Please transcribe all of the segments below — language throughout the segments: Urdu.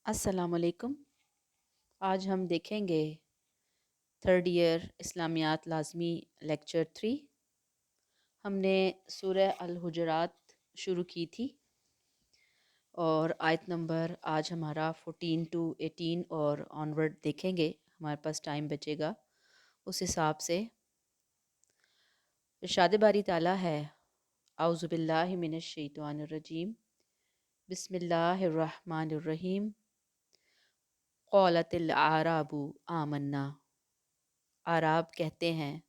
السلام علیکم۔ آج ہم دیکھیں گے تھرڈ ایئر اسلامیات لازمی لیکچر 3۔ ہم نے سورہ الحجرات شروع کی تھی اور آیت نمبر آج ہمارا 14 ٹو 18 اور آنورڈ دیکھیں گے، ہمارے پاس ٹائم بچے گا اس حساب سے۔ ارشاد باری تعالیٰ ہے، اعوذ باللہ من الشیطان الرجیم، بسم اللہ الرحمن الرحیم۔ قالت الاعراب آمنا، اعراب کہتے ہیں،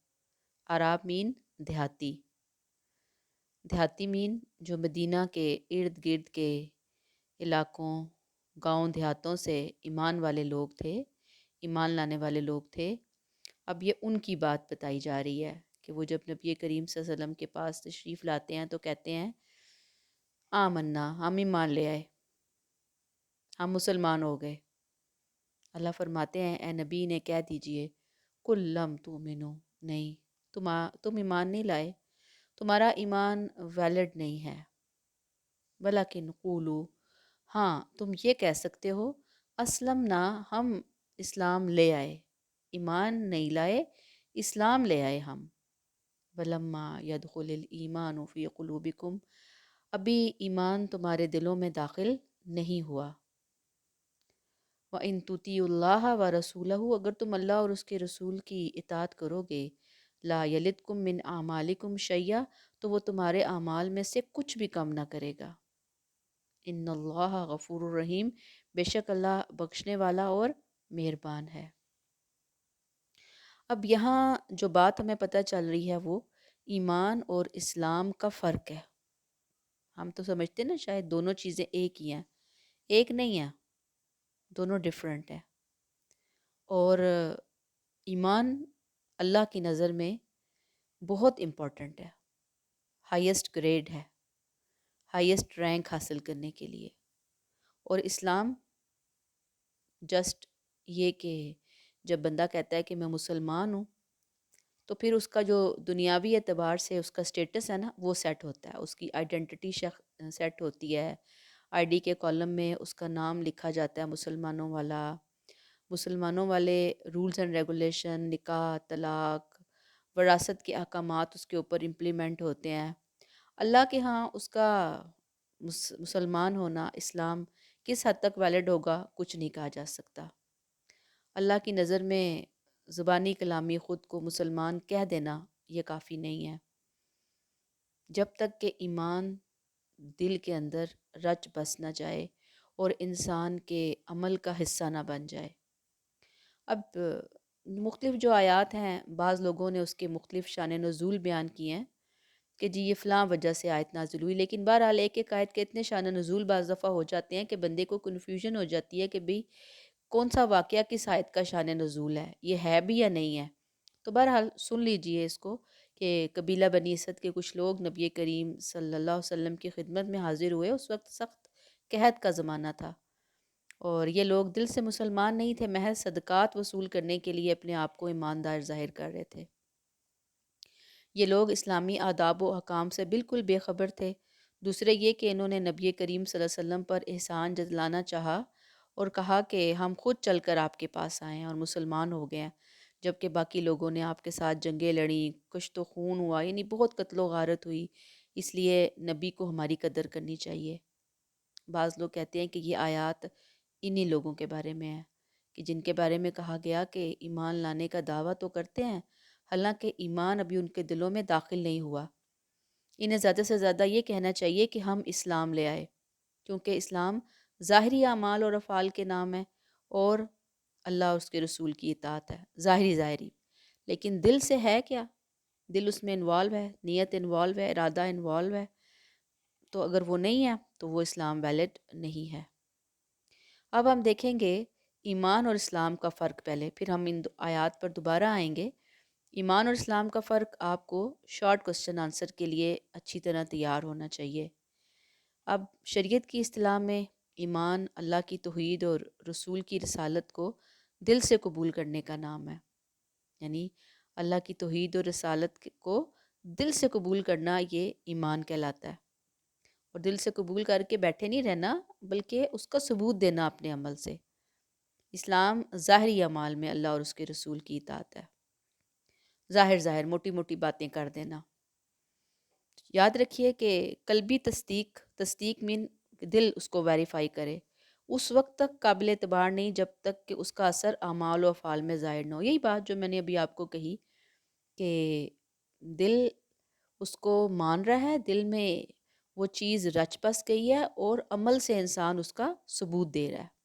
اعراب مین دیہاتی، دیہاتی مین جو مدینہ کے ارد گرد کے علاقوں، گاؤں دیہاتوں سے ایمان والے لوگ تھے، ایمان لانے والے لوگ تھے۔ اب یہ ان کی بات بتائی جا رہی ہے کہ وہ جب نبی کریم صلی اللہ علیہ وسلم کے پاس تشریف لاتے ہیں تو کہتے ہیں آمنا، ہم ایمان لے آئے، ہم مسلمان ہو گئے۔ اللہ فرماتے ہیں اے نبی نے کہہ دیجئے کل لم تؤمنو، نہیں، تم ایمان نہیں لائے، تمہارا ایمان ویلڈ نہیں ہے، ولیکن قولو، ہاں تم یہ کہہ سکتے ہو اسلمنا، ہم اسلام لے آئے، ایمان نہیں لائے، اسلام لے آئے ہم۔ ولما يدخل الایمان فی قلوبکم، ابھی ایمان تمہارے دلوں میں داخل نہیں ہوا۔ وَإِن تُطِيعُوا اللَّهَ وَرَسُولَهُ، اگر تم اللہ اور اس کے رسول کی اطاعت کرو گے، لا یلدکم من اعمالکم شیئا، تو وہ تمہارے اعمال میں سے کچھ بھی کم نہ کرے گا۔ ان اللہ غفور الرحیم، بے شک اللہ بخشنے والا اور مہربان ہے۔ اب یہاں جو بات ہمیں پتہ چل رہی ہے وہ ایمان اور اسلام کا فرق ہے۔ ہم تو سمجھتے ہیں نا شاید دونوں چیزیں ایک ہی ہیں، ایک نہیں ہیں، دونوں ڈیفرنٹ ہیں۔ اور ایمان اللہ کی نظر میں بہت امپورٹنٹ ہے، ہائیسٹ گریڈ ہے، ہائیسٹ رینک حاصل کرنے کے لیے۔ اور اسلام جسٹ یہ کہ جب بندہ کہتا ہے کہ میں مسلمان ہوں تو پھر اس کا جو دنیاوی اعتبار سے اس کا سٹیٹس ہے نا وہ سیٹ ہوتا ہے، اس کی آئیڈینٹی سیٹ ہوتی ہے، آئی ڈی کے کالم میں اس کا نام لکھا جاتا ہے مسلمانوں والا، مسلمانوں والے رولز اینڈ ریگولیشن، نکاح، طلاق، وراثت کے احکامات اس کے اوپر امپلیمنٹ ہوتے ہیں۔ اللہ کے ہاں اس کا مسلمان ہونا، اسلام کس حد تک ویلڈ ہوگا کچھ نہیں کہا جا سکتا۔ اللہ کی نظر میں زبانی کلامی خود کو مسلمان کہہ دینا یہ کافی نہیں ہے، جب تک کہ ایمان دل کے اندر رچ بس نہ جائے اور انسان کے عمل کا حصہ نہ بن جائے۔ اب مختلف جو آیات ہیں، بعض لوگوں نے اس کے مختلف شان نزول بیان کیے ہیں کہ جی یہ فلاں وجہ سے آیت نازل ہوئی، لیکن بہرحال ایک ایک آیت کے اتنے شان نزول بعض دفعہ ہو جاتے ہیں کہ بندے کو کنفیوژن ہو جاتی ہے کہ بھئی کون سا واقعہ کس آیت کا شان نزول ہے، یہ ہے بھی یا نہیں ہے۔ تو بہرحال سن لیجئے اس کو کہ قبیلہ بنی اسد کے کچھ لوگ نبی کریم صلی اللہ علیہ وسلم کی خدمت میں حاضر ہوئے، اس وقت سخت قحط کا زمانہ تھا اور یہ لوگ دل سے مسلمان نہیں تھے، محض صدقات وصول کرنے کے لیے اپنے آپ کو ایماندار ظاہر کر رہے تھے۔ یہ لوگ اسلامی آداب و احکام سے بالکل بے خبر تھے۔ دوسرے یہ کہ انہوں نے نبی کریم صلی اللہ علیہ وسلم پر احسان جتلانا چاہا اور کہا کہ ہم خود چل کر آپ کے پاس آئے ہیں اور مسلمان ہو گئے ہیں، جبکہ باقی لوگوں نے آپ کے ساتھ جنگیں لڑیں، کشت و خون ہوا، یعنی بہت قتل و غارت ہوئی، اس لیے نبی کو ہماری قدر کرنی چاہیے۔ بعض لوگ کہتے ہیں کہ یہ آیات انہی لوگوں کے بارے میں ہے کہ جن کے بارے میں کہا گیا کہ ایمان لانے کا دعویٰ تو کرتے ہیں حالانکہ ایمان ابھی ان کے دلوں میں داخل نہیں ہوا۔ انہیں زیادہ سے زیادہ یہ کہنا چاہیے کہ ہم اسلام لے آئے، کیونکہ اسلام ظاہری اعمال اور افعال کے نام ہے اور اللہ اور اس کے رسول کی اطاعت ہے، ظاہری، لیکن دل سے ہے کیا؟ دل اس میں انوالو ہے، نیت انوالو ہے، ارادہ انوالو ہے، تو اگر وہ نہیں ہے تو وہ اسلام ویلڈ نہیں ہے۔ اب ہم دیکھیں گے ایمان اور اسلام کا فرق پہلے، پھر ہم ان آیات پر دوبارہ آئیں گے۔ ایمان اور اسلام کا فرق آپ کو شارٹ کوسچن آنسر کے لیے اچھی طرح تیار ہونا چاہیے۔ اب شریعت کی اصطلاح میں ایمان اللہ کی توحید اور رسول کی رسالت کو دل سے قبول کرنے کا نام ہے، یعنی اللہ کی توحید اور رسالت کو دل سے قبول کرنا یہ ایمان کہلاتا ہے۔ اور دل سے قبول کر کے بیٹھے نہیں رہنا، بلکہ اس کا ثبوت دینا اپنے عمل سے۔ اسلام ظاہری اعمال میں اللہ اور اس کے رسول کی اطاعت ہے، ظاہر ظاہر موٹی موٹی باتیں کر دینا۔ یاد رکھیے کہ قلبی تصدیق مین دل اس کو ویریفائی کرے، اس وقت تک قابل اعتبار نہیں جب تک کہ اس کا اثر اعمال و افعال میں ظاہر نہ ہو۔ یہی بات جو میں نے ابھی آپ کو کہی کہ دل اس کو مان رہا ہے، دل میں وہ چیز رچ بس گئی ہے، اور عمل سے انسان اس کا ثبوت دے رہا ہے۔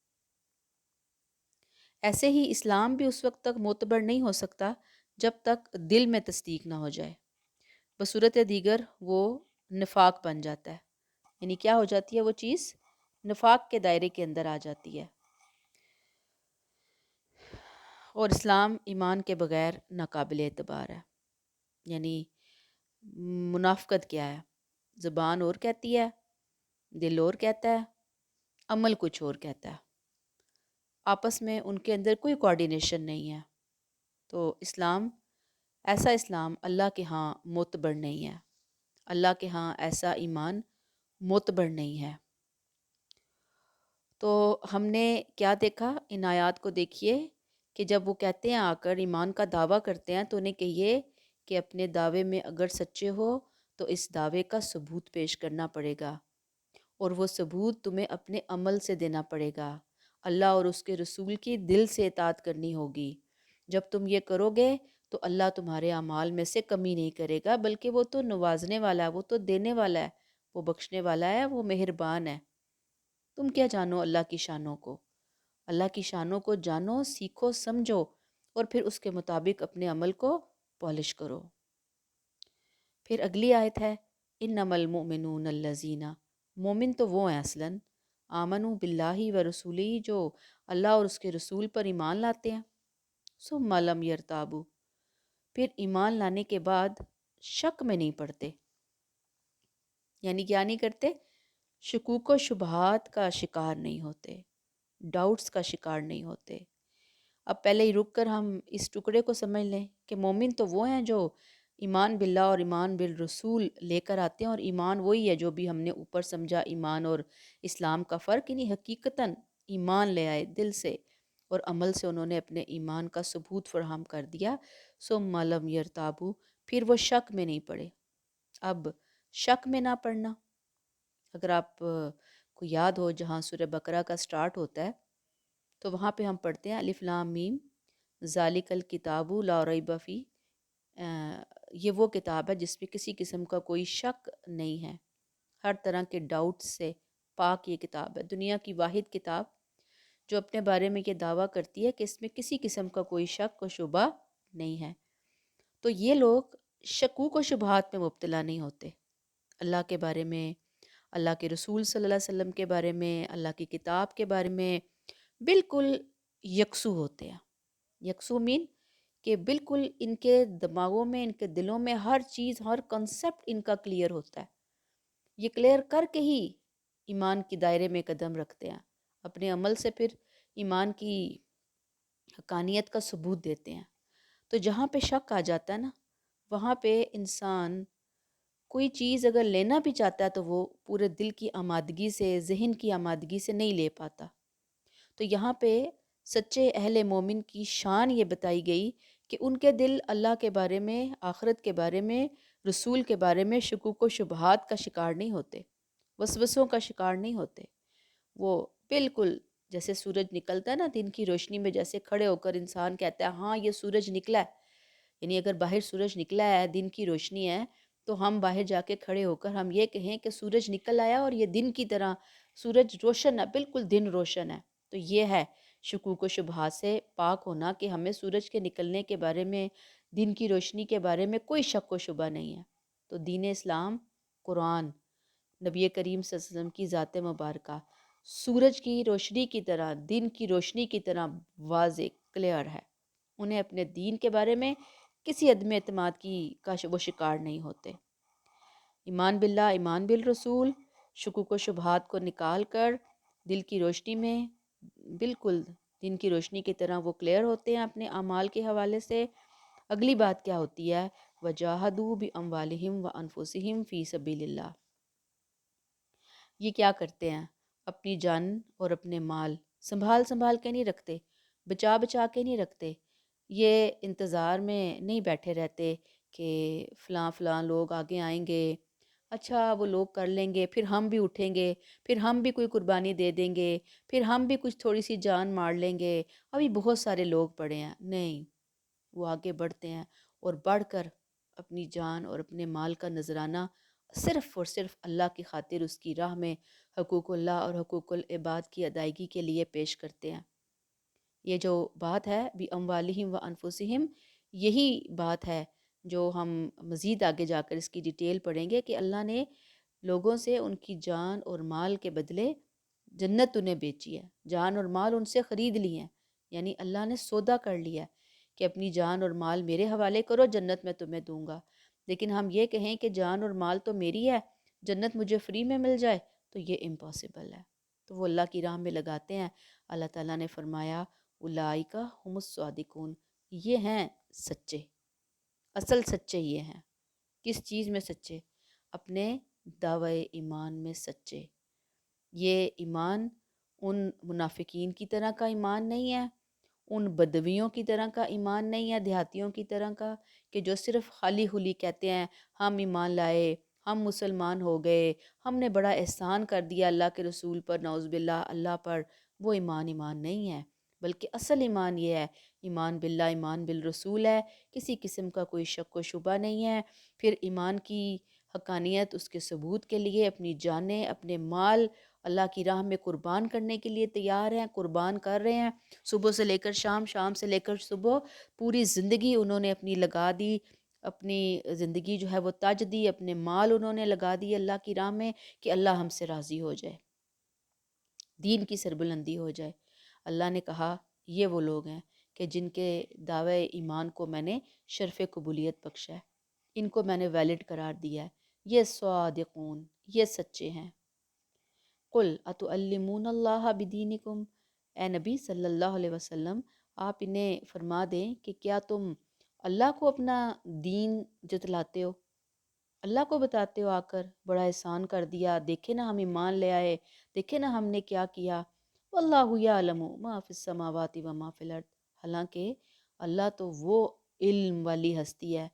ایسے ہی اسلام بھی اس وقت تک معتبر نہیں ہو سکتا جب تک دل میں تصدیق نہ ہو جائے، بصورت دیگر وہ نفاق بن جاتا ہے۔ یعنی کیا ہو جاتی ہے وہ چیز؟ نفاق کے دائرے کے اندر آ جاتی ہے۔ اور اسلام ایمان کے بغیر ناقابل اعتبار ہے۔ یعنی منافقت کیا ہے؟ زبان اور کہتی ہے، دل اور کہتا ہے، عمل کچھ اور کہتا ہے، آپس میں ان کے اندر کوئی کوارڈینیشن نہیں ہے۔ تو ایسا اسلام اللہ کے ہاں معتبر نہیں ہے، اللہ کے ہاں ایسا ایمان معتبر نہیں ہے۔ تو ہم نے کیا دیکھا؟ ان آیات کو دیکھیے کہ جب وہ کہتے ہیں آ کر ایمان کا دعویٰ کرتے ہیں تو انہیں کہیے کہ اپنے دعوے میں اگر سچے ہو تو اس دعوے کا ثبوت پیش کرنا پڑے گا، اور وہ ثبوت تمہیں اپنے عمل سے دینا پڑے گا، اللہ اور اس کے رسول کی دل سے اطاعت کرنی ہوگی۔ جب تم یہ کرو گے تو اللہ تمہارے اعمال میں سے کمی نہیں کرے گا، بلکہ وہ تو نوازنے والا ہے، وہ تو دینے والا ہے، وہ بخشنے والا ہے، وہ مہربان ہے۔ تم کیا جانو اللہ کی شانوں کو؟ اللہ کی شانوں کو جانو، سیکھو، سمجھو، اور پھر اس کے مطابق اپنے عمل کو پالش کرو۔ پھر اگلی آیت ہے انما المؤمنون الذین، مومن تو وہ ہیں اصلاً آمنوا باللہ و رسولہ، جو اللہ اور اس کے رسول پر ایمان لاتے ہیں، ثم لم یرتابوا، پھر ایمان لانے کے بعد شک میں نہیں پڑتے۔ یعنی کیا نہیں کرتے؟ شکوک و شبہات کا شکار نہیں ہوتے، ڈاؤٹس کا شکار نہیں ہوتے۔ اب پہلے ہی رک کر ہم اس ٹکڑے کو سمجھ لیں کہ مومن تو وہ ہیں جو ایمان باللہ اور ایمان بالرسول لے کر آتے ہیں، اور ایمان وہی ہے جو بھی ہم نے اوپر سمجھا ایمان اور اسلام کا فرق، یعنی حقیقتاً ایمان لے آئے دل سے، اور عمل سے انہوں نے اپنے ایمان کا ثبوت فراہم کر دیا۔ ثم لم یرتابوا، پھر وہ شک میں نہیں پڑے۔ اب شک میں نہ پڑنا، اگر آپ کو یاد ہو جہاں سورہ بقرہ کا سٹارٹ ہوتا ہے تو وہاں پہ ہم پڑھتے ہیں الف لام میم ذالک الکتاب لا ریب فیہ، یہ وہ کتاب ہے جس پہ کسی قسم کا کوئی شک نہیں ہے، ہر طرح کے ڈاؤٹ سے پاک یہ کتاب ہے، دنیا کی واحد کتاب جو اپنے بارے میں یہ دعویٰ کرتی ہے کہ اس میں کسی قسم کا کوئی شک و شبہ نہیں ہے۔ تو یہ لوگ شکوک و شبہات میں مبتلا نہیں ہوتے، اللہ کے بارے میں، اللہ کے رسول صلی اللہ علیہ وسلم کے بارے میں، اللہ کی کتاب کے بارے میں بالکل یکسو ہوتے ہیں۔ یکسو مین کہ بالکل ان کے دماغوں میں، ان کے دلوں میں ہر چیز، ہر کنسپٹ ان کا کلیئر ہوتا ہے۔ یہ کلیئر کر کے ہی ایمان کی دائرے میں قدم رکھتے ہیں، اپنے عمل سے پھر ایمان کی حقانیت کا ثبوت دیتے ہیں۔ تو جہاں پہ شک آ جاتا ہے نا، وہاں پہ انسان کوئی چیز اگر لینا بھی چاہتا ہے تو وہ پورے دل کی آمادگی سے، ذہن کی آمادگی سے نہیں لے پاتا۔ تو یہاں پہ سچے اہل مومن کی شان یہ بتائی گئی کہ ان کے دل اللہ کے بارے میں، آخرت کے بارے میں، رسول کے بارے میں شکوک و شبہات کا شکار نہیں ہوتے، وسوسوں کا شکار نہیں ہوتے۔ وہ بالکل جیسے سورج نکلتا ہے نا دن کی روشنی میں، جیسے کھڑے ہو کر انسان کہتا ہے ہاں یہ سورج نکلا ہے، یعنی اگر باہر سورج نکلا ہے، دن کی روشنی ہے، تو ہم باہر جا کے کھڑے ہو کر ہم یہ کہیں کہ سورج نکل آیا اور یہ دن کی طرح سورج روشن ہے، بالکل دن روشن ہے۔ تو یہ ہے شکوک و شبہات سے پاک ہونا کہ ہمیں سورج کے نکلنے کے بارے میں، دن کی روشنی کے بارے میں کوئی شک و شبہ نہیں ہے۔ تو دین اسلام، قرآن، نبی کریم صلی اللہ علیہ وسلم کی ذات مبارکہ سورج کی روشنی کی طرح، دن کی روشنی کی طرح واضح، کلیئر ہے۔ انہیں اپنے دین کے بارے میں کسی عدم اعتماد کا وہ شکار نہیں ہوتے۔ ایمان باللہ، ایمان بالرسول، شکوک و شبہات کو نکال کر دل کی روشنی میں بالکل دن کی روشنی کی طرح وہ کلیئر ہوتے ہیں اپنے اعمال کے حوالے سے۔ اگلی بات کیا ہوتی ہے؟ وَجَاهَدُوا بِأَمْوَالِهِمْ وَأَنفُسِهِمْ فِي سَبِيلِ اللَّهِ، یہ کیا کرتے ہیں؟ اپنی جان اور اپنے مال سنبھال سنبھال کے نہیں رکھتے، بچا بچا کے نہیں رکھتے، یہ انتظار میں نہیں بیٹھے رہتے کہ فلاں فلاں لوگ آگے آئیں گے، اچھا وہ لوگ کر لیں گے، پھر ہم بھی اٹھیں گے، پھر ہم بھی کوئی قربانی دے دیں گے، پھر ہم بھی کچھ تھوڑی سی جان مار لیں گے، ابھی بہت سارے لوگ پڑے ہیں۔ نہیں، وہ آگے بڑھتے ہیں اور بڑھ کر اپنی جان اور اپنے مال کا نذرانہ صرف اور صرف اللہ کی خاطر اس کی راہ میں حقوق اللہ اور حقوق العباد کی ادائیگی کے لیے پیش کرتے ہیں۔ یہ جو بات ہے بھی اموالہم و انفسہم، یہی بات ہے جو ہم مزید آگے جا کر اس کی ڈیٹیل پڑھیں گے کہ اللہ نے لوگوں سے ان کی جان اور مال کے بدلے جنت انہیں بیچی ہے، جان اور مال ان سے خرید لی ہیں، یعنی اللہ نے سودا کر لیا ہے کہ اپنی جان اور مال میرے حوالے کرو، جنت میں تمہیں دوں گا۔ لیکن ہم یہ کہیں کہ جان اور مال تو میری ہے، جنت مجھے فری میں مل جائے، تو یہ امپاسبل ہے۔ تو وہ اللہ کی راہ میں لگاتے ہیں۔ اللہ تعالیٰ نے فرمایا اولئک هم الصادقون، یہ ہیں سچے، اصل سچے یہ ہیں۔ کس چیز میں سچے؟ اپنے دعوی ایمان میں سچے۔ یہ ایمان ان منافقین کی طرح کا ایمان نہیں ہے، ان بدویوں کی طرح کا ایمان نہیں ہے، دیہاتیوں کی طرح کا، کہ جو صرف خالی خلی کہتے ہیں ہم ایمان لائے، ہم مسلمان ہو گئے، ہم نے بڑا احسان کر دیا اللہ کے رسول پر، نعوذ باللہ اللہ پر۔ وہ ایمان نہیں ہے، بلکہ اصل ایمان یہ ہے، ایمان باللہ، ایمان بالرسول ہے، کسی قسم کا کوئی شک و شبہ نہیں ہے۔ پھر ایمان کی حقانیت، اس کے ثبوت کے لیے اپنی جانیں، اپنے مال اللہ کی راہ میں قربان کرنے کے لیے تیار ہیں، قربان کر رہے ہیں، صبح سے لے کر شام، شام سے لے کر صبح، پوری زندگی انہوں نے اپنی لگا دی، اپنی زندگی جو ہے وہ تج دی، اپنے مال انہوں نے لگا دی اللہ کی راہ میں کہ اللہ ہم سے راضی ہو جائے، دین کی سربلندی ہو جائے۔ اللہ نے کہا یہ وہ لوگ ہیں کہ جن کے دعوے ایمان کو میں نے شرف قبولیت بخشا ہے، ان کو میں نے ویلڈ قرار دیا ہے، یہ صادقون، یہ سچے ہیں۔ قل اتعلمون اللہ بدینکم، اے نبی صلی اللہ علیہ وسلم آپ انہیں فرما دیں کہ کیا تم اللہ کو اپنا دین جتلاتے ہو، اللہ کو بتاتے ہو آ کر بڑا احسان کر دیا، دیکھے نا ہم ایمان لے آئے، دیکھے نا ہم نے کیا کیا، واللہ یعلم ما فی السماوات و ما فی الارض، حالانکہ اللہ تو وہ علم والی ہستی ہے،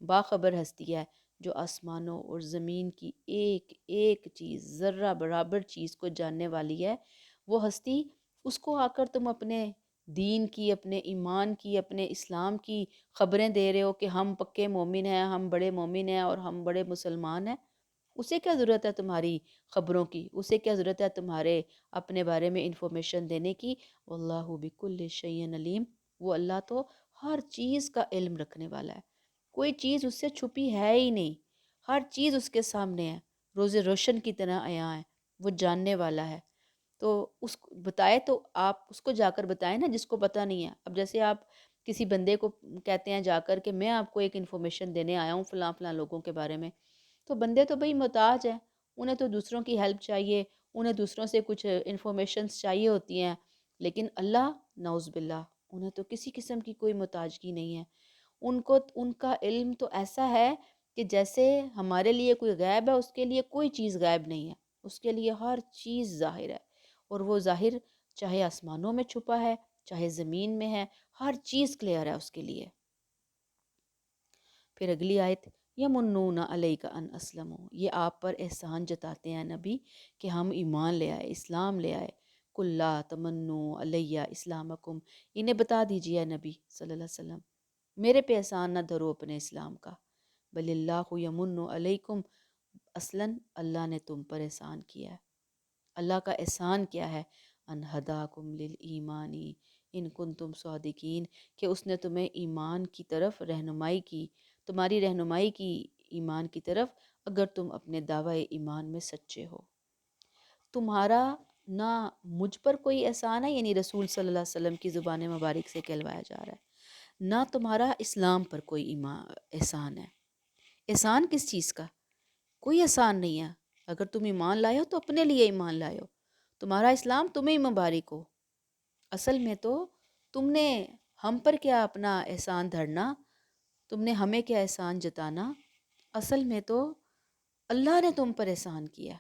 باخبر ہستی ہے، جو آسمانوں اور زمین کی ایک ایک چیز، ذرہ برابر چیز کو جاننے والی ہے۔ وہ ہستی، اس کو آ کر تم اپنے دین کی، اپنے ایمان کی، اپنے اسلام کی خبریں دے رہے ہو کہ ہم پکے مومن ہیں، ہم بڑے مومن ہیں اور ہم بڑے مسلمان ہیں، اسے کیا ضرورت ہے تمہاری خبروں کی؟ اسے کیا ضرورت ہے تمہارے اپنے بارے میں انفارمیشن دینے کی؟ واللہ بکل شیء علیم، وہ اللہ تو ہر چیز کا علم رکھنے والا ہے، کوئی چیز اس سے چھپی ہے ہی نہیں، ہر چیز اس کے سامنے ہے، روز روشن کی طرح عیاں ہے، وہ جاننے والا ہے۔ تو اس کو بتائے تو آپ اس کو جا کر بتائیں نا جس کو پتہ نہیں ہے۔ اب جیسے آپ کسی بندے کو کہتے ہیں جا کر کہ میں آپ کو ایک انفارمیشن دینے آیا ہوں فلاں فلاں لوگوں کے بارے میں، تو بندے تو بھئی محتاج ہیں، انہیں تو دوسروں کی ہیلپ چاہیے، انہیں دوسروں سے کچھ انفارمیشنز چاہیے ہوتی ہیں، لیکن اللہ نعوذ باللہ انہیں تو کسی قسم کی کوئی محتاجگی نہیں ہے، ان کو ان کا علم تو ایسا ہے کہ جیسے ہمارے لیے کوئی غیب ہے، اس کے لیے کوئی چیز غیب نہیں ہے، اس کے لیے ہر چیز ظاہر ہے، اور وہ ظاہر چاہے آسمانوں میں چھپا ہے، چاہے زمین میں ہے، ہر چیز کلیئر ہے اس کے لیے۔ پھر اگلی آیت، یمنون علیک ان اسلموا، یہ آپ پر احسان جتاتے ہیں نبی کہ ہم ایمان لے آئے، اسلام لے آئے۔ قل لا تمنوا علیہ اسلامکم، انہیں بتا دیجیے نبی صلی اللہ علیہ وسلم میرے پہ احسان نہ دھرو اپنے اسلام کا، بل اللہ یمن علیکم، اصلاً اللہ نے تم پر احسان کیا ہے۔ اللہ کا احسان کیا ہے؟ ان ہداکم للایمانی ان کنتم صادقین، کہ اس نے تمہیں ایمان کی طرف رہنمائی کی، تمہاری رہنمائی کی ایمان کی طرف، اگر تم اپنے دعوی ایمان میں سچے ہو۔ تمہارا نہ مجھ پر کوئی احسان ہے، یعنی رسول صلی اللہ علیہ وسلم کی زبان مبارک سے کہلوایا جا رہا ہے، نہ تمہارا اسلام پر کوئی احسان ہے۔ احسان کس چیز کا؟ کوئی احسان نہیں ہے، اگر تم ایمان لائے ہو تو اپنے لیے ایمان لائے ہو، تمہارا اسلام تمہیں مبارک ہو۔ اصل میں تو تم نے ہم پر کیا اپنا احسان دھرنا، تم نے ہمیں کیا احسان جتانا، اصل میں تو اللہ نے تم پر احسان کیا۔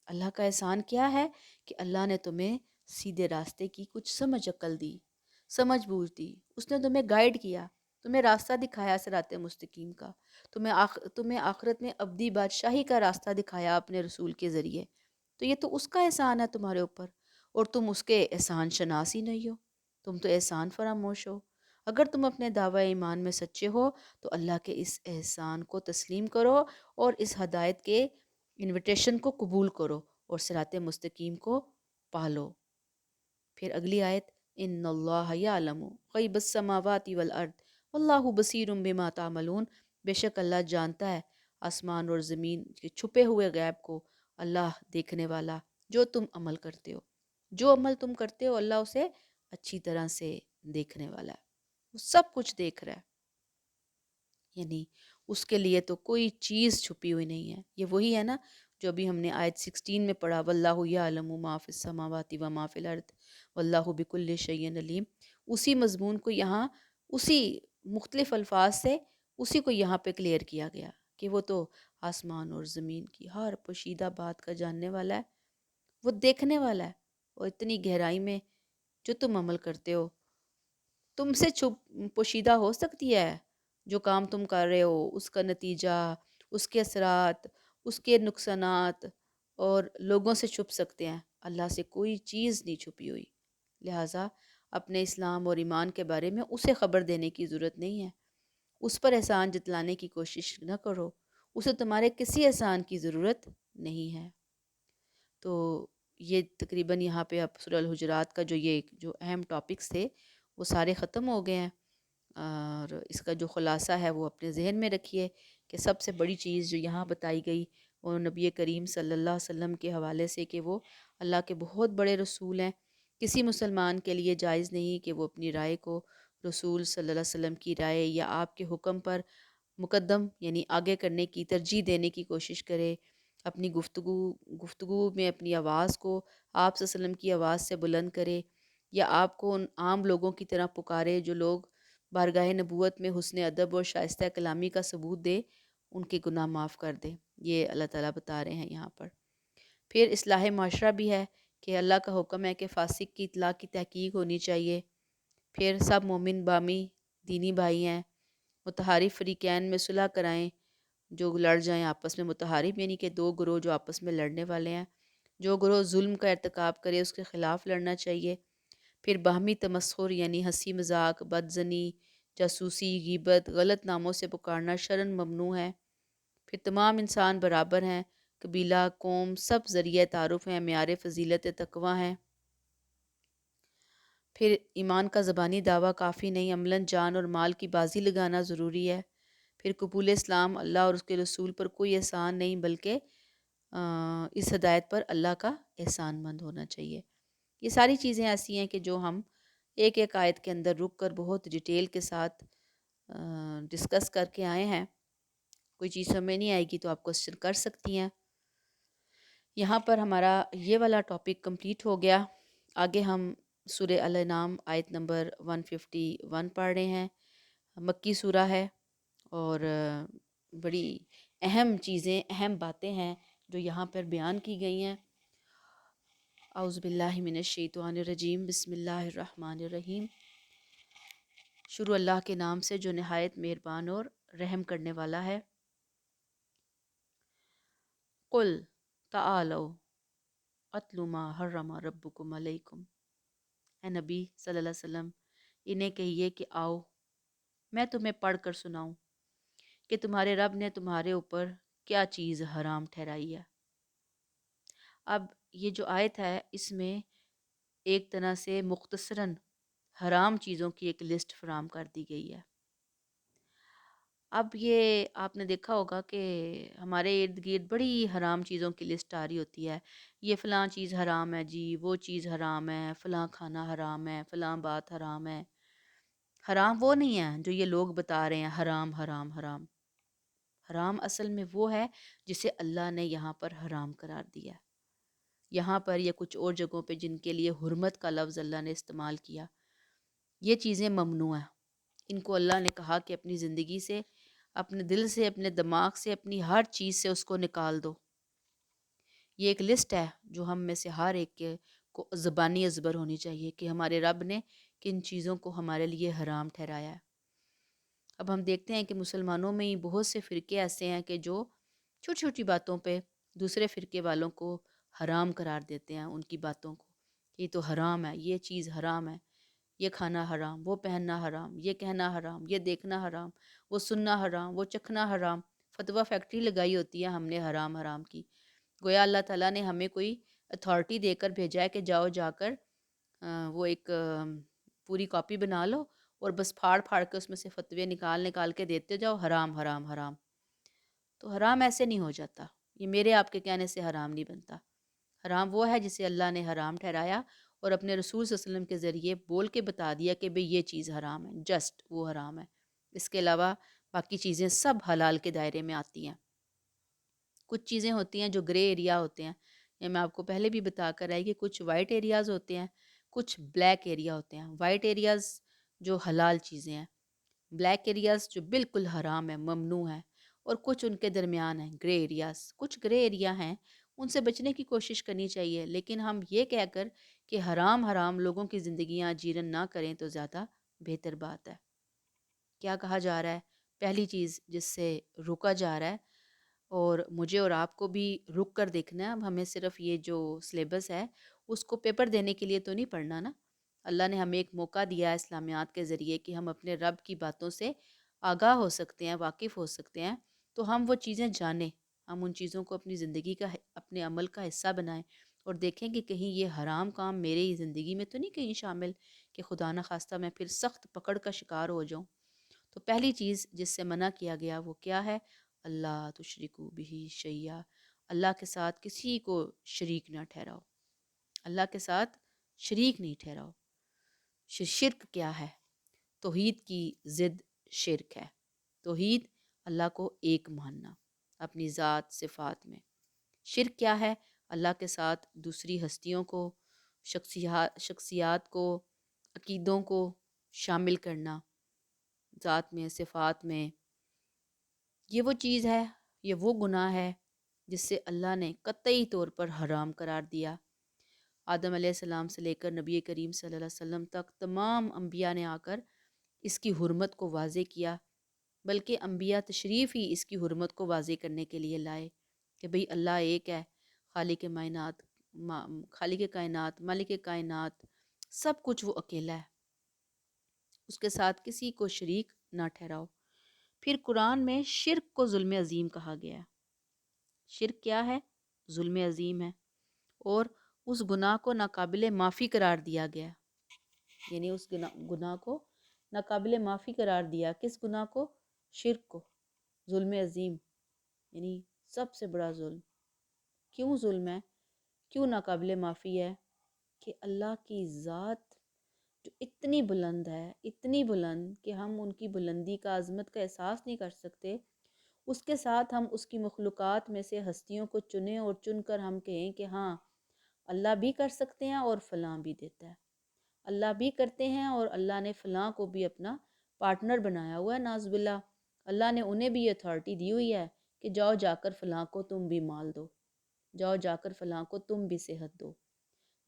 اللہ کا احسان کیا ہے کہ اللہ نے تمہیں سیدھے راستے کی کچھ سمجھ عقل دی، سمجھ بوجھ دی، اس نے تمہیں گائیڈ کیا، تمہیں راستہ دکھایا صراط مستقیم کا، تمہیں آخرت میں ابدی بادشاہی کا راستہ دکھایا اپنے رسول کے ذریعے. تو یہ تو اس کا احسان ہے تمہارے اوپر، اور تم اس کے احسان شناس ہی نہیں ہو، تم تو احسان فراموش ہو. اگر تم اپنے دعوی ایمان میں سچے ہو تو اللہ کے اس احسان کو تسلیم کرو اور اس ہدایت کے انویٹیشن کو قبول کرو اور صراط مستقیم کو پالو. پھر اگلی آیت، ان اللہ یعلم غیب السماوات والارض واللہ بصیر بما تعملون، بے شک اللہ جانتا ہے آسمان اور زمین کے چھپے ہوئے غیب کو، اللہ دیکھنے والا جو تم عمل کرتے ہو. جو عمل تم کرتے ہو اللہ اسے اچھی طرح سے دیکھنے والا ہے، وہ سب کچھ دیکھ رہا ہے. یعنی اس کے لیے تو کوئی چیز چھپی ہوئی نہیں ہے. یہ وہی ہے نا جو ابھی ہم نے آیت 16 میں پڑھا، واللہ یعلم ما فی السماوات و ما فی الارض واللہ بکل شیء علیم. اسی مضمون کو یہاں اسی مختلف الفاظ سے اسی کو یہاں پہ کلیئر کیا گیا کہ وہ تو آسمان اور زمین کی ہر پوشیدہ بات کا جاننے والا ہے، وہ دیکھنے والا ہے. اور اتنی گہرائی میں جو تم عمل کرتے ہو تم سے چھپ پوشیدہ ہو سکتی ہے. جو کام تم کر رہے ہو اس کا نتیجہ، اس کے اثرات، اس کے نقصانات اور لوگوں سے چھپ سکتے ہیں، اللہ سے کوئی چیز نہیں چھپی ہوئی. لہٰذا اپنے اسلام اور ایمان کے بارے میں اسے خبر دینے کی ضرورت نہیں ہے. اس پر احسان جتلانے کی کوشش نہ کرو، اسے تمہارے کسی احسان کی ضرورت نہیں ہے. تو یہ تقریباً یہاں پہ اب سورہ الحجرات کا جو اہم ٹاپکس تھے وہ سارے ختم ہو گئے ہیں. اور اس کا جو خلاصہ ہے وہ اپنے ذہن میں رکھیے کہ سب سے بڑی چیز جو یہاں بتائی گئی وہ نبی کریم صلی اللہ علیہ وسلم کے حوالے سے کہ وہ اللہ کے بہت بڑے رسول ہیں. کسی مسلمان کے لیے جائز نہیں کہ وہ اپنی رائے کو رسول صلی اللہ علیہ وسلم کی رائے یا آپ کے حکم پر مقدم یعنی آگے کرنے کی ترجیح دینے کی کوشش کرے. اپنی گفتگو میں اپنی آواز کو آپ صلی اللہ علیہ وسلم کی آواز سے بلند کرے، یا آپ کو ان عام لوگوں کی طرح پکارے جو لوگ بارگاہ نبوت میں حسن ادب اور شائستہ کلامی کا ثبوت دے، ان کے گناہ معاف کر دے. یہ اللہ تعالیٰ بتا رہے ہیں یہاں پر. پھر اصلاح معاشرہ بھی ہے کہ اللہ کا حکم ہے کہ فاسق کی اطلاع کی تحقیق ہونی چاہیے. پھر سب مومن بامی دینی بھائی ہیں، متحارب فریقین میں صلح کرائیں جو لڑ جائیں آپس میں. متحارب یعنی کہ دو گروہ جو آپس میں لڑنے والے ہیں، جو گروہ ظلم کا ارتکاب کرے اس کے خلاف لڑنا چاہیے. پھر باہمی تمسخر یعنی ہنسی مذاق، بدزنی، جاسوسی، غیبت، غلط ناموں سے پکارنا شرعاً ممنوع ہے. پھر تمام انسان برابر ہیں، قبیلہ، قوم سب ذریعہ تعارف ہیں، معیار فضیلت تقویٰ ہیں. پھر ایمان کا زبانی دعویٰ کافی نہیں، عملاً جان اور مال کی بازی لگانا ضروری ہے. پھر قبول اسلام اللہ اور اس کے رسول پر کوئی احسان نہیں بلکہ اس ہدایت پر اللہ کا احسان مند ہونا چاہیے. یہ ساری چیزیں ایسی ہیں کہ جو ہم ایک ایک آیت کے اندر رک کر بہت ڈیٹیل کے ساتھ ڈسکس کر کے آئے ہیں. کوئی چیز سمجھ نہیں آئے گی تو آپ کوسچن کر سکتی ہیں. یہاں پر ہمارا یہ والا ٹاپک کمپلیٹ ہو گیا. آگے ہم سورہ الانعام آیت نمبر 151 پڑھ رہے ہیں. مکی سورہ ہے اور بڑی اہم چیزیں، اہم باتیں ہیں جو یہاں پر بیان کی گئی ہیں. اعوذ باللہ من الشیطان الرجیم، بسم اللہ الرحمن الرحیم. شروع اللہ کے نام سے جو نہایت مہربان اور رحم کرنے والا ہے. قل تعالوا اتل ما حرم ربکم علیکم. اے نبی صلی اللہ علیہ وسلم انہیں کہیے کہ آؤ میں تمہیں پڑھ کر سناؤں کہ تمہارے رب نے تمہارے اوپر کیا چیز حرام ٹھہرائی ہے. اب یہ جو آیت ہے اس میں ایک طرح سے مختصراً حرام چیزوں کی ایک لسٹ فراہم کر دی گئی ہے. اب یہ آپ نے دیکھا ہوگا کہ ہمارے ارد گرد بڑی حرام چیزوں کی لسٹ آ رہی ہوتی ہے. یہ فلاں چیز حرام ہے جی، وہ چیز حرام ہے، فلاں کھانا حرام ہے، فلاں بات حرام ہے. حرام وہ نہیں ہے جو یہ لوگ بتا رہے ہیں حرام حرام حرام. حرام اصل میں وہ ہے جسے اللہ نے یہاں پر حرام قرار دیا. یہاں پر یا کچھ اور جگہوں پہ جن کے لیے حرمت کا لفظ اللہ نے استعمال کیا، یہ چیزیں ممنوع ہیں. ان کو اللہ نے کہا کہ اپنی زندگی سے، اپنے دل سے، اپنے دماغ سے، اپنی ہر چیز سے اس کو نکال دو. یہ ایک لسٹ ہے جو ہم میں سے ہر ایک کے کو زبانی ازبر ہونی چاہیے کہ ہمارے رب نے کن چیزوں کو ہمارے لیے حرام ٹھہرایا ہے۔ اب ہم دیکھتے ہیں کہ مسلمانوں میں ہی بہت سے فرقے ایسے ہیں کہ جو چھوٹی چھوٹی باتوں پہ دوسرے فرقے والوں کو حرام قرار دیتے ہیں، ان کی باتوں کو کہ یہ تو حرام ہے، یہ چیز حرام ہے، یہ کھانا حرام، وہ پہننا حرام، یہ کہنا حرام، یہ دیکھنا حرام، وہ سننا حرام، وہ چکھنا حرام۔ فتویٰ فیکٹری لگائی ہوتی ہے ہم نے حرام حرام کی، گویا اللہ تعالیٰ نے ہمیں کوئی اتھارٹی دے کر بھیجا ہے کہ جاؤ جا کر وہ ایک پوری کاپی بنا لو اور بس پھاڑ پھاڑ کے اس میں سے فتوے نکال نکال کے دیتے جاؤ، حرام حرام حرام۔ تو حرام ایسے نہیں ہو جاتا، یہ میرے آپ کے کہنے سے حرام نہیں بنتا۔ حرام وہ ہے جسے اللہ نے حرام ٹھہرایا اور اپنے رسول صلی اللہ علیہ وسلم کے ذریعے بول کے بتا دیا کہ بھئی یہ چیز حرام ہے، جسٹ وہ حرام ہے۔ اس کے علاوہ باقی چیزیں سب حلال کے دائرے میں آتی ہیں۔ کچھ چیزیں ہوتی ہیں جو گرے ایریا ہوتے ہیں، یہ میں آپ کو پہلے بھی بتا کر آئی کہ کچھ وائٹ ایریاز ہوتے ہیں، کچھ بلیک ایریا ہوتے ہیں۔ وائٹ ایریاز جو حلال چیزیں ہیں، بلیک ایریاز جو بالکل حرام ہے، ممنوع ہے، اور کچھ ان کے درمیان ہیں گرے ایریاز۔ کچھ گرے ایریا ہیں، ان سے بچنے کی کوشش کرنی چاہیے، لیکن ہم یہ کہہ کر کہ حرام حرام لوگوں کی زندگیاں جیرن نہ کریں تو زیادہ بہتر بات ہے۔ کیا کہا جا رہا ہے؟ پہلی چیز جس سے روکا جا رہا ہے، اور مجھے اور آپ کو بھی رک کر دیکھنا ہے، اب ہمیں صرف یہ جو سلیبس ہے اس کو پیپر دینے کے لیے تو نہیں پڑھنا نا۔ اللہ نے ہمیں ایک موقع دیا ہے اسلامیات کے ذریعے کہ ہم اپنے رب کی باتوں سے آگاہ ہو سکتے ہیں، واقف ہو سکتے ہیں، تو ہم وہ چیزیں جانیں، ہم ان چیزوں کو اپنی زندگی کا اپنے عمل کا حصہ بنائیں اور دیکھیں کہ کہیں یہ حرام کام میرے زندگی میں تو نہیں کہیں شامل کہ خدا نخواستہ میں پھر سخت پکڑ کا شکار ہو جاؤں۔ تو پہلی چیز جس سے منع کیا گیا وہ کیا ہے؟ اللہ تشرکو بہ شیئا، اللہ کے ساتھ کسی کو شریک نہ ٹھہراؤ، اللہ کے ساتھ شریک نہیں ٹھہراؤ۔ شرک کیا ہے؟ توحید کی ضد شرک ہے۔ توحید اللہ کو ایک ماننا اپنی ذات صفات میں۔ شرک کیا ہے؟ اللہ کے ساتھ دوسری ہستیوں کو، شخصیات کو، عقیدوں کو شامل کرنا ذات میں، صفات میں۔ یہ وہ چیز ہے، یہ وہ گناہ ہے جس سے اللہ نے قطعی طور پر حرام قرار دیا۔ آدم علیہ السلام سے لے کر نبی کریم صلی اللہ علیہ وسلم تک تمام انبیاء نے آ کر اس کی حرمت کو واضح کیا، بلکہ انبیاء تشریف ہی اس کی حرمت کو واضح کرنے کے لیے لائے کہ بھئی اللہ ایک ہے، خالق کائنات، خالق کائنات، مالک کائنات، سب کچھ وہ اکیلا ہے، اس کے ساتھ کسی کو شریک نہ ٹھہراؤ۔ پھر قرآن میں شرک کو ظلم عظیم کہا گیا ہے۔ شرک کیا ہے؟ ظلم عظیم ہے، اور اس گناہ کو ناقابل معافی قرار دیا گیا، یعنی اس گناہ کو ناقابل معافی قرار دیا۔ کس گناہ کو؟ شرک کو۔ ظلم عظیم یعنی سب سے بڑا ظلم۔ کیوں ظلم ہے؟ کیوں ناقابل معافی ہے؟ کہ اللہ کی ذات جو اتنی بلند ہے، اتنی بلند کہ ہم ان کی بلندی کا، عظمت کا احساس نہیں کر سکتے، اس کے ساتھ ہم اس کی مخلوقات میں سے ہستیوں کو چنیں اور چن کر ہم کہیں کہ ہاں اللہ بھی کر سکتے ہیں اور فلاں بھی دیتا ہے، اللہ بھی کرتے ہیں اور اللہ نے فلاں کو بھی اپنا پارٹنر بنایا ہوا ہے، ناذ باللہ۔ اللہ نے انہیں بھی اتھارٹی دی ہوئی ہے کہ جاؤ جا کر فلاں کو تم بھی مال دو، جاؤ جا کر فلاں کو تم بھی صحت دو،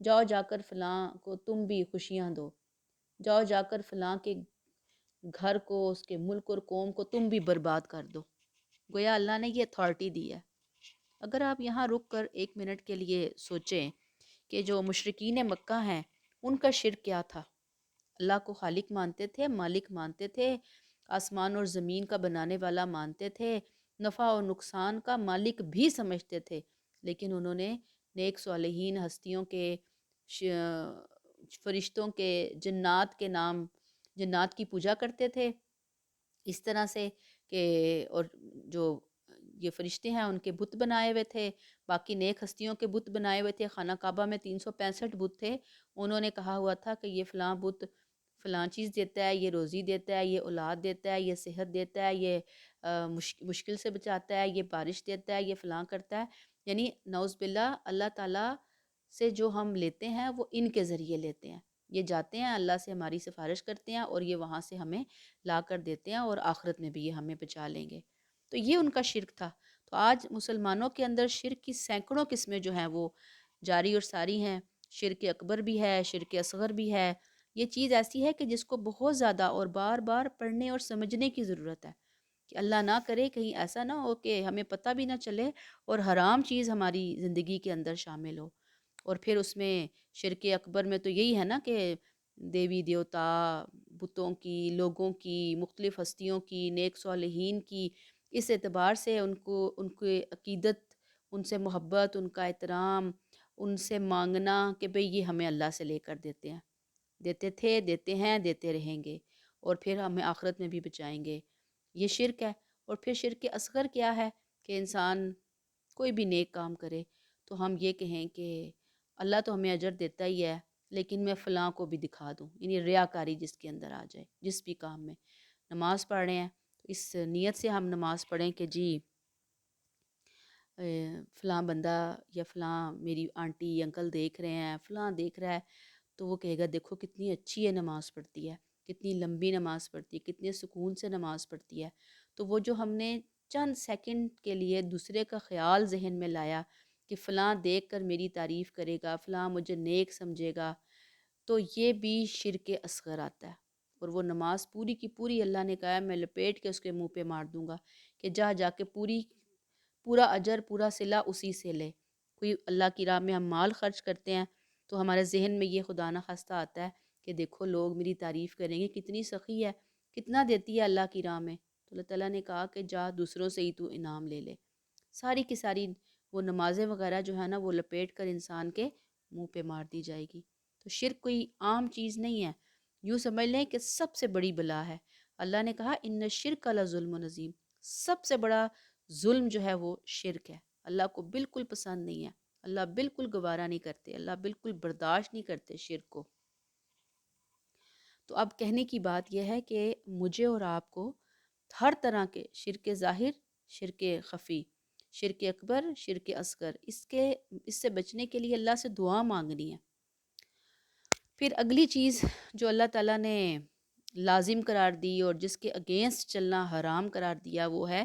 جاؤ جا کر فلاں کو تم بھی خوشیاں دو، جاؤ جا کر فلاں کے گھر کو، اس کے ملک اور قوم کو تم بھی برباد کر دو۔ گویا اللہ نے یہ اتھارٹی دی ہے۔ اگر آپ یہاں رک کر ایک منٹ کے لیے سوچیں کہ جو مشرکین مکہ ہیں ان کا شرک کیا تھا؟ اللہ کو خالق مانتے تھے، مالک مانتے تھے، آسمان اور زمین کا بنانے والا مانتے تھے، نفع اور نقصان کا مالک بھی سمجھتے تھے، لیکن انہوں نے نیک صالحین ہستیوں کے، فرشتوں کے، جنات کے نام، جنات کی پوجا کرتے تھے اس طرح سے کہ، اور جو یہ فرشتے ہیں ان کے بت بنائے ہوئے تھے، باقی نیک ہستیوں کے بت بنائے ہوئے تھے۔ خانہ کعبہ میں 365 بت تھے، انہوں نے کہا ہوا تھا کہ یہ فلاں بت فلاں چیز دیتا ہے، یہ روزی دیتا ہے، یہ اولاد دیتا ہے، یہ صحت دیتا ہے، یہ مشکل سے بچاتا ہے، یہ بارش دیتا ہے، یہ فلاں کرتا ہے۔ یعنی نعوذ باللہ اللہ تعالیٰ سے جو ہم لیتے ہیں وہ ان کے ذریعے لیتے ہیں، یہ جاتے ہیں اللہ سے ہماری سفارش کرتے ہیں اور یہ وہاں سے ہمیں لا کر دیتے ہیں اور آخرت میں بھی یہ ہمیں بچا لیں گے۔ تو یہ ان کا شرک تھا۔ تو آج مسلمانوں کے اندر شرک کی سینکڑوں قسمیں جو ہیں وہ جاری اور ساری ہیں. شرک اکبر بھی ہے، شرک اصغر بھی ہے. یہ چیز ایسی ہے کہ جس کو بہت زیادہ اور بار بار پڑھنے اور سمجھنے کی ضرورت ہے، کہ اللہ نہ کرے کہیں ایسا نہ ہو کہ ہمیں پتہ بھی نہ چلے اور حرام چیز ہماری زندگی کے اندر شامل ہو. اور پھر اس میں شرک اکبر میں تو یہی ہے نا کہ دیوی دیوتا، بتوں کی، لوگوں کی، مختلف ہستیوں کی، نیک صالحین کی، اس اعتبار سے ان کی عقیدت، ان سے محبت، ان کا احترام، ان سے مانگنا کہ بھئی یہ ہمیں اللہ سے لے کر دیتے ہیں، دیتے تھے، دیتے ہیں، دیتے رہیں گے، اور پھر ہمیں آخرت میں بھی بچائیں گے. یہ شرک ہے. اور پھر شرک اصغر کیا ہے؟ کہ انسان کوئی بھی نیک کام کرے تو ہم یہ کہیں کہ اللہ تو ہمیں اجر دیتا ہی ہے، لیکن میں فلاں کو بھی دکھا دوں. یعنی ریاکاری جس کے اندر آ جائے. جس بھی کام میں نماز پڑھ رہے ہیں تو اس نیت سے ہم نماز پڑھیں کہ جی فلاں بندہ یا فلاں میری آنٹی انکل دیکھ رہے ہیں، فلاں دیکھ رہا ہے، تو وہ کہے گا دیکھو کتنی اچھی ہے نماز پڑھتی ہے، کتنی لمبی نماز پڑھتی ہے، کتنے سکون سے نماز پڑھتی ہے. تو وہ جو ہم نے چند سیکنڈ کے لیے دوسرے کا خیال ذہن میں لایا کہ فلاں دیکھ کر میری تعریف کرے گا، فلاں مجھے نیک سمجھے گا، تو یہ بھی شرک اصغر آتا ہے. اور وہ نماز پوری کی پوری اللہ نے کہا ہے میں لپیٹ کے اس کے منہ پہ مار دوں گا کہ جا کے پورا اجر، پورا صلہ اسی سے لے. کوئی اللہ کی راہ میں ہم مال خرچ کرتے ہیں تو ہمارے ذہن میں یہ خدا نخواستہ آتا ہے کہ دیکھو لوگ میری تعریف کریں گے، کتنی سخی ہے، کتنا دیتی ہے اللہ کی راہ میں. تو اللہ تعالیٰ نے کہا کہ جا دوسروں سے ہی تو انعام لے لے. ساری کی ساری وہ نمازیں وغیرہ جو ہے نا وہ لپیٹ کر انسان کے منہ پہ مار دی جائے گی. تو شرک کوئی عام چیز نہیں ہے. یوں سمجھ لیں کہ سب سے بڑی بلا ہے. اللہ نے کہا ان الشرک لظلم عظیم، سب سے بڑا ظلم جو ہے وہ شرک ہے. اللہ کو بالکل پسند نہیں ہے، اللہ بالکل گوارا نہیں کرتے، اللہ بالکل برداشت نہیں کرتے شرک کو. تو اب کہنے کی بات یہ ہے کہ مجھے اور آپ کو ہر طرح کے شرک ظاہر، شرک خفی، شرک اکبر، شرک اصغر، اس سے بچنے کے لیے اللہ سے دعا مانگنی ہے. پھر اگلی چیز جو اللہ تعالیٰ نے لازم قرار دی اور جس کے اگینسٹ چلنا حرام قرار دیا وہ ہے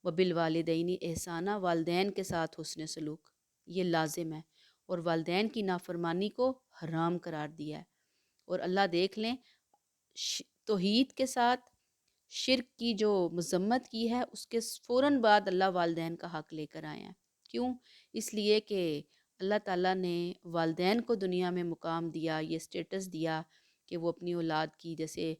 وَبِالْوَالِدَيْنِ احسانہ، والدین کے ساتھ حسن سلوک. یہ لازم ہے. اور والدین کی نافرمانی کو حرام قرار دیا ہے. اور اللہ دیکھ لیں توحید کے ساتھ شرک کی جو مذمت کی ہے اس کے فوراً بعد اللہ والدین کا حق لے کر آئے ہیں. کیوں؟ اس لیے کہ اللہ تعالیٰ نے والدین کو دنیا میں مقام دیا، یہ اسٹیٹس دیا کہ وہ اپنی اولاد کی جیسے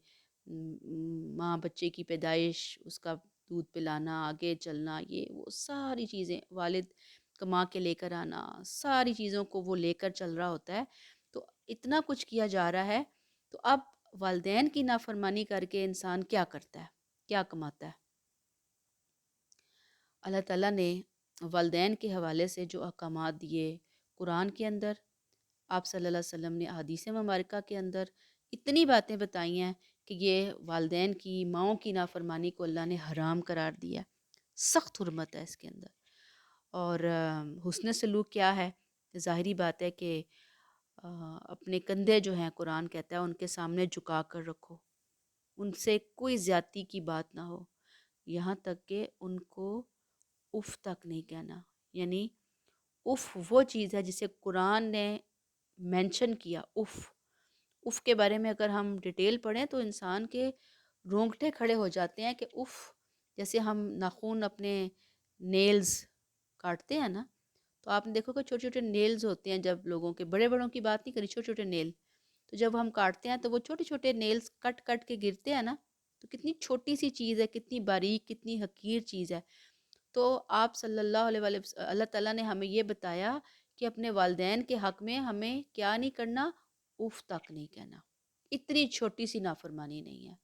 ماں بچے کی پیدائش، اس کا دودھ پلانا، آگے چلنا، یہ وہ ساری چیزیں، والد کما کے لے کر آنا، ساری چیزوں کو وہ لے کر چل رہا ہوتا ہے. تو اتنا کچھ کیا جا رہا ہے، تو اب والدین کی نافرمانی کر کے انسان کیا کرتا ہے، کیا کماتا ہے؟ اللہ تعالیٰ نے والدین کے حوالے سے جو احکامات دیے قرآن کے اندر، آپ صلی اللہ علیہ وسلم نے احادیث مبارکہ کے اندر اتنی باتیں بتائی ہیں کہ یہ والدین کی، ماؤں کی نافرمانی کو اللہ نے حرام قرار دیا. سخت حرمت ہے اس کے اندر. اور حسن سلوک کیا ہے؟ ظاہری بات ہے کہ اپنے کندھے جو ہیں قرآن کہتا ہے ان کے سامنے جھکا کر رکھو، ان سے کوئی زیادتی کی بات نہ ہو، یہاں تک کہ ان کو اف تک نہیں کہنا. یعنی اف وہ چیز ہے جسے قرآن نے مینشن کیا. اف کے بارے میں اگر ہم ڈیٹیل پڑھیں تو انسان کے رونگٹے کھڑے ہو جاتے ہیں کہ اف. جیسے ہم ناخن اپنے نیلز کاٹتے ہیں نا، تو آپ نے دیکھو کہ چھوٹے چھوٹے نیلز ہوتے ہیں، جب لوگوں کے بڑے بڑوں کی بات نہیں کری، چھوٹے چھوٹے نیل، تو جب ہم کاٹتے ہیں تو وہ چھوٹے چھوٹے نیلز کٹ کٹ کے گرتے ہیں نا، تو کتنی چھوٹی سی چیز ہے، کتنی باریک، کتنی حقیر چیز ہے. تو آپ صلی اللہ علیہ وسلم، اللہ تعالیٰ نے ہمیں یہ بتایا کہ اپنے والدین کے حق میں ہمیں کیا نہیں کرنا، اف تک نہیں کہنا. اتنی چھوٹی سی نافرمانی نہیں ہے.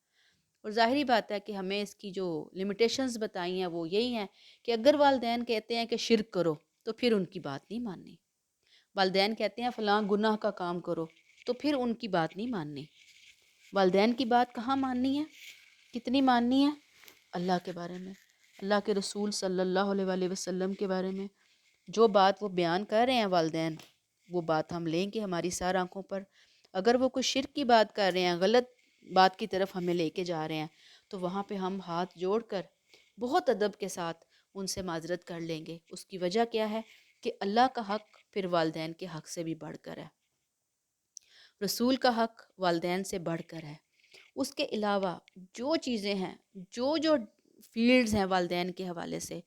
اور ظاہری بات ہے کہ ہمیں اس کی جو لمیٹیشنز بتائی ہیں وہ یہی ہیں کہ اگر والدین کہتے ہیں کہ شرک کرو تو پھر ان کی بات نہیں ماننی. والدین کہتے ہیں فلاں گناہ کا کام کرو تو پھر ان کی بات نہیں ماننی. والدین کی بات کہاں ماننی ہے، کتنی ماننی ہے؟ اللہ کے بارے میں، اللہ کے رسول صلی اللہ علیہ وآلہ وسلم کے بارے میں جو بات وہ بیان کر رہے ہیں والدین، وہ بات ہم لیں گے ہماری سار آنکھوں پر. اگر وہ کوئی شرک کی بات کر رہے ہیں، غلط بات کی طرف ہمیں لے کے جا رہے ہیں، تو وہاں پہ ہم ہاتھ جوڑ کر بہت ادب کے ساتھ ان سے معذرت کر لیں گے. اس کی وجہ کیا ہے کہ اللہ کا حق پھر والدین کے حق سے بھی بڑھ کر ہے، رسول کا حق والدین سے بڑھ کر ہے. اس کے علاوہ جو چیزیں ہیں، جو فیلڈز ہیں والدین کے حوالے سے،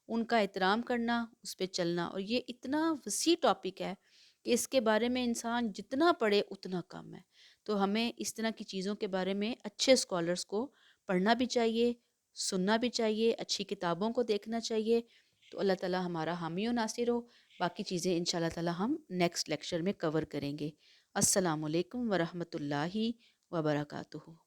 ان کا احترام کرنا، اس پہ چلنا. اور یہ اتنا وسیع ٹاپک ہے کہ اس کے بارے میں انسان جتنا پڑھے اتنا کم ہے. تو ہمیں اس طرح کی چیزوں کے بارے میں اچھے اسکالرس کو پڑھنا بھی چاہیے، سننا بھی چاہیے، اچھی کتابوں کو دیکھنا چاہیے. تو اللہ تعالیٰ ہمارا حامی و ناصر ہو. باقی چیزیں ان شاء اللہ تعالیٰ ہم نیکسٹ لیکچر میں کور کریں گے. السلام علیکم ورحمۃ اللہ وبرکاتہ.